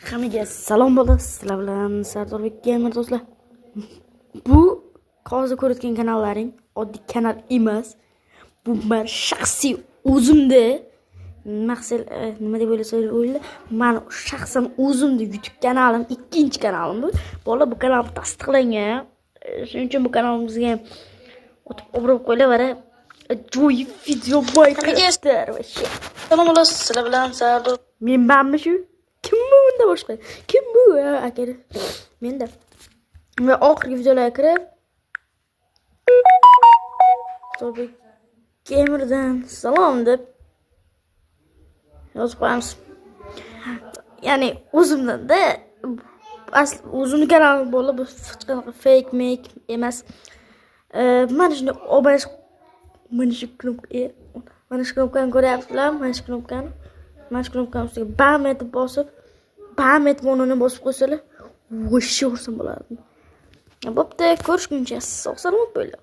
Hammaga salom bo'ladi. Sizlar bilan Sardorbek Gamer do'stlar. Bu hozir ko'rayotgan kanallaring oddiy kanal emas. Bu men shaxsiy o'zimda maqsad nima deb o'ylaysiz? Men shaxsan o'zimda YouTube kanalim, ikkinchi kanalim bu. Bola bu kanal tasdiqlangan. Shuning uchun bu kanalimizga o'tib obro' qo'ylavera. Ajoyib video boyqashlar va shu. Salom bo'lasiz, sizlar bilan Sardorbek. Men banmi shu? Kim bu bunda boshqa? Kim bu? Aka. Menda. Va oxirgi videolarga kirib Sardorbek Gamerdan salom deb yozib qo'yamiz. Ya'ni o'zimdan-da asl o'zimning kanalim bo'lib, bu fake make emas. Mana shuni obonash mana shu knopkani ko'ryapsizlar, mana shu knopkani ustiga bam etib bosib, bam etib o'rnini bosib qo'ysalar, vo'sh xursand bo'lardim. Bo'pti, ko'rishguncha sog' salomat bo'linglar.